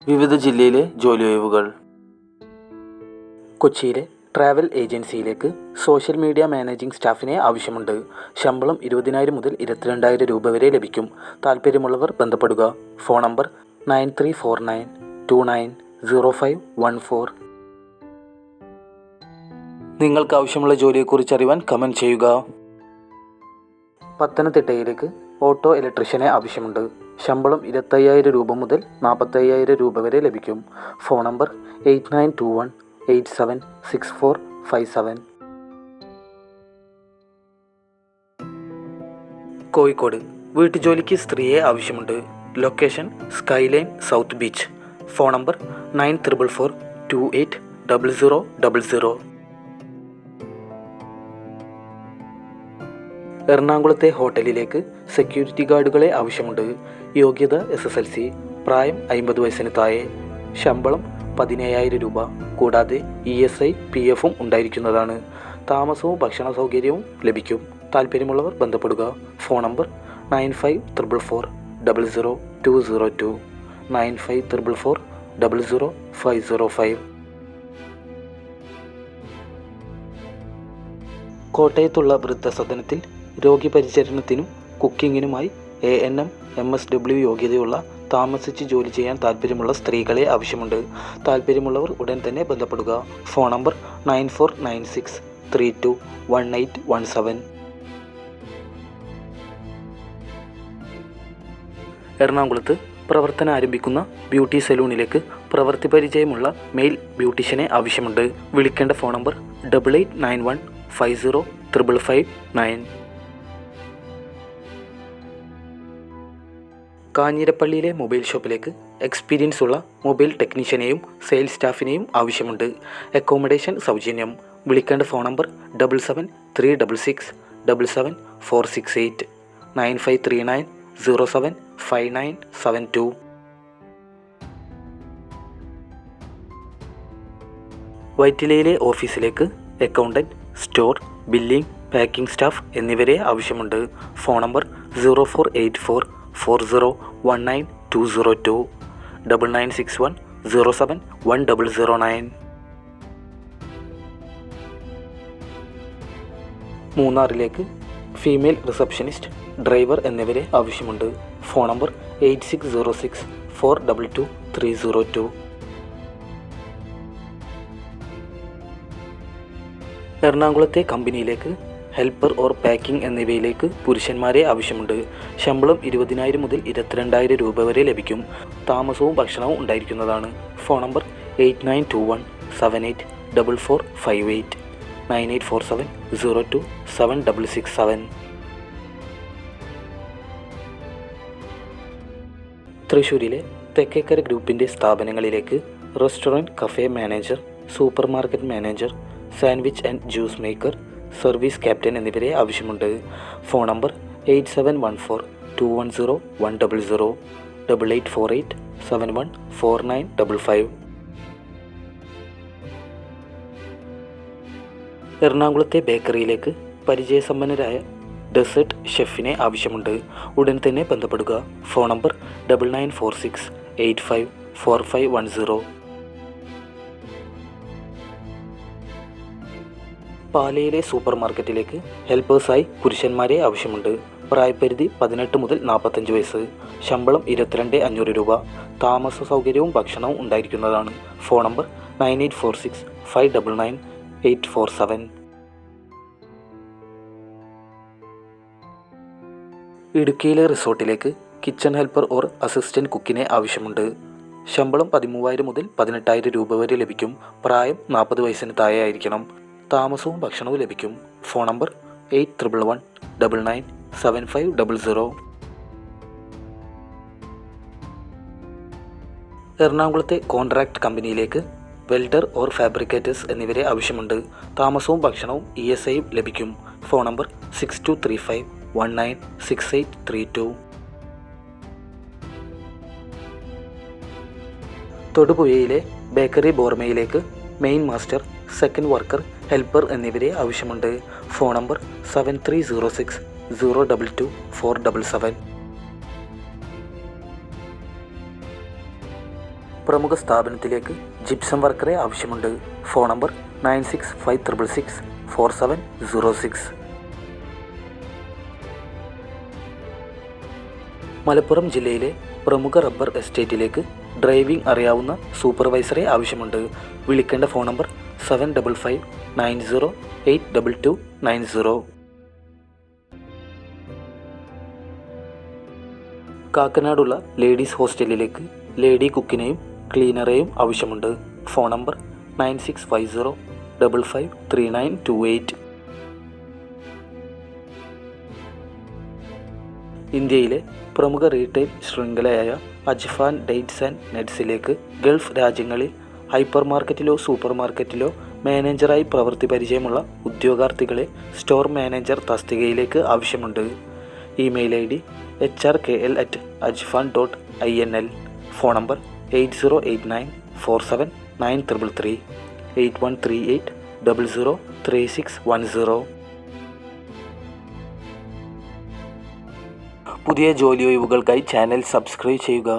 വിവിധ ജില്ലയിലെ ജോലി ഒഴിവുകൾ. കൊച്ചിയിലെ ട്രാവൽ ഏജൻസിയിലേക്ക് സോഷ്യൽ മീഡിയ മാനേജിംഗ് സ്റ്റാഫിനെ ആവശ്യമുണ്ട്. ശമ്പളം 20,000 മുതൽ 22,000 രൂപ വരെ ലഭിക്കും. താൽപ്പര്യമുള്ളവർ ബന്ധപ്പെടുക. Phone number 9349290514. നിങ്ങൾക്ക് ആവശ്യമുള്ള ജോലിയെക്കുറിച്ച് അറിയാൻ കമൻറ്റ് ചെയ്യുക. പത്തനംതിട്ടയിലേക്ക് ഓട്ടോ ഇലക്ട്രീഷ്യനെ ആവശ്യമുണ്ട്. ശമ്പളം 25,000 രൂപ മുതൽ 45,000 രൂപ വരെ ലഭിക്കും. Phone number 8921876457. കോഴിക്കോട് വീട്ടുജോലിക്ക് സ്ത്രീയെ ആവശ്യമുണ്ട്. Location skyline south beach. Phone number 9442800000. എറണാകുളത്തെ ഹോട്ടലിലേക്ക് സെക്യൂരിറ്റി ഗാർഡുകളെ ആവശ്യമുണ്ട്. യോഗ്യത SSLC. പ്രായം 50 വയസ്സിന് താഴെ. ശമ്പളം 17,000 രൂപ. കൂടാതെ ESI PF ഉണ്ടായിരിക്കുന്നതാണ്. താമസവും ഭക്ഷണ സൗകര്യവും ലഭിക്കും. താൽപ്പര്യമുള്ളവർ ബന്ധപ്പെടുക. Phone number 9544400202 9544400505. കോട്ടയത്തുള്ള വൃദ്ധസദനത്തിൽ രോഗിപരിചരണത്തിനും കുക്കിങ്ങിനുമായി ANM MSW യോഗ്യതയുള്ള താമസിച്ച് ജോലി ചെയ്യാൻ താൽപ്പര്യമുള്ള സ്ത്രീകളെ ആവശ്യമുണ്ട്. താൽപ്പര്യമുള്ളവർ ഉടൻ തന്നെ ബന്ധപ്പെടുക. Phone number 9496321817. എറണാകുളത്ത് പ്രവർത്തനം ആരംഭിക്കുന്ന ബ്യൂട്ടി സലൂണിലേക്ക് പ്രവൃത്തി പരിചയമുള്ള മെയിൽ ബ്യൂട്ടീഷ്യനെ ആവശ്യമുണ്ട്. വിളിക്കേണ്ട ഫോൺ നമ്പർ 8891505559. കാഞ്ഞിരപ്പള്ളിയിലെ മൊബൈൽ ഷോപ്പിലേക്ക് എക്സ്പീരിയൻസ് ഉള്ള മൊബൈൽ ടെക്നീഷ്യനെയും സെയിൽസ് സ്റ്റാഫിനെയും ആവശ്യമുണ്ട്. അക്കോമഡേഷൻ സൗജന്യം. വിളിക്കേണ്ട ഫോൺ നമ്പർ 7736677468 9539075972. വൈറ്റിലയിലെ ഓഫീസിലേക്ക് accountant, store, billing, packing staff എന്നിവരെ ആവശ്യമുണ്ട്. Phone number 0484401920 9961071009. മൂന്നാറിലേക്ക് ഫീമെയിൽ റിസപ്ഷനിസ്റ്റ്, ഡ്രൈവർ എന്നിവരെ ആവശ്യമുണ്ട്. Phone number 8606422302. എറണാകുളത്തെ കമ്പനിയിലേക്ക് ഹെൽപ്പർ ഓർ പാക്കിംഗ് എന്നിവയിലേക്ക് പുരുഷന്മാരെ ആവശ്യമുണ്ട്. ശമ്പളം 20,000 മുതൽ 22,000 രൂപ വരെ ലഭിക്കും. താമസവും ഭക്ഷണവും ഉണ്ടായിരിക്കുന്നതാണ്. Phone number 8921784458 9847027667. തൃശ്ശൂരിലെ തെക്കേക്കര ഗ്രൂപ്പിൻ്റെ സ്ഥാപനങ്ങളിലേക്ക് restaurant, café manager, super market manager, sandwich and juice maker, service captain എന്നിവരെ ആവശ്യമുണ്ട്. Phone number 8714210100 8848714955. എറണാകുളത്തെ ബേക്കറിയിലേക്ക് പരിചയസമ്പന്നരായ ഡെസേർട്ട് ഷെഫിനെ ആവശ്യമുണ്ട്. ഉടൻ തന്നെ ബന്ധപ്പെടുക. Phone number 9946854510. പാലയിലെ സൂപ്പർ മാർക്കറ്റിലേക്ക് ഹെൽപ്പേഴ്സായി പുരുഷന്മാരെ ആവശ്യമുണ്ട്. പ്രായപരിധി 18 മുതൽ 45 വയസ്സ്. ശമ്പളം 22,500 രൂപ. താമസ സൗകര്യവും ഭക്ഷണവും ഉണ്ടായിരിക്കുന്നതാണ്. Phone number 9846599847. ഇടുക്കിയിലെ റിസോർട്ടിലേക്ക് കിച്ചൺ ഹെൽപ്പർ ഓർ അസിസ്റ്റൻറ്റ് കുക്കിനെ ആവശ്യമുണ്ട്. ശമ്പളം 13,000 മുതൽ 18,000 രൂപ വരെ ലഭിക്കും. പ്രായം 40 വയസ്സിന് താഴെ ആയിരിക്കണം. താമസവും ഭക്ഷണവും ലഭിക്കും. Phone number 8111997500. എറണാകുളത്തെ കോൺട്രാക്ട് കമ്പനിയിലേക്ക് വെൽഡർ ഓർ ഫാബ്രിക്കേറ്റേഴ്സ് എന്നിവരെ ആവശ്യമുണ്ട്. താമസവും ഭക്ഷണവും ESI ലഭിക്കും. Phone number 6235196832. തൊടുപുഴയിലെ ബേക്കറി ബോർമയിലേക്ക് main master, second worker, helper എന്നിവരെ ആവശ്യമുണ്ട്. Phone number 7306022477. പ്രമുഖ സ്ഥാപനത്തിലേക്ക് ജിപ്സം വർക്കറെ ആവശ്യമുണ്ട്. Phone number 9656664706. മലപ്പുറം ജില്ലയിലെ പ്രമുഖ റബ്ബർ എസ്റ്റേറ്റിലേക്ക് ഡ്രൈവിംഗ് അറിയാവുന്ന സൂപ്പർവൈസറെ ആവശ്യമുണ്ട്. വിളിക്കേണ്ട ഫോൺ നമ്പർ 7559082290. കാക്കനാടുള്ള ലേഡീസ് ഹോസ്റ്റലിലേക്ക് ലേഡി കുക്കിനെയും ക്ലീനറെയും ആവശ്യമുണ്ട്. Phone number 9650553928. ഇന്ത്യയിലെ പ്രമുഖ റീറ്റെയിൽ ശൃംഖലയായ അജ്ഫാൻ ഡേറ്റ്സ് ആൻഡ് നട്ട്സിലേക്ക് ഗൾഫ് രാജ്യങ്ങളിൽ ഹൈപ്പർ മാർക്കറ്റിലോ സൂപ്പർ മാർക്കറ്റിലോ മാനേജറായി പ്രവൃത്തി പരിചയമുള്ള ഉദ്യോഗാർത്ഥികളെ സ്റ്റോർ മാനേജർ തസ്തികയിലേക്ക് ആവശ്യമുണ്ട്. Email ID hrkl@ajfan.inl. Phone number 8089479333 8138003610. പുതിയ ജോലി ഒഴിവുകൾക്കായി ചാനൽ സബ്സ്ക്രൈബ് ചെയ്യുക.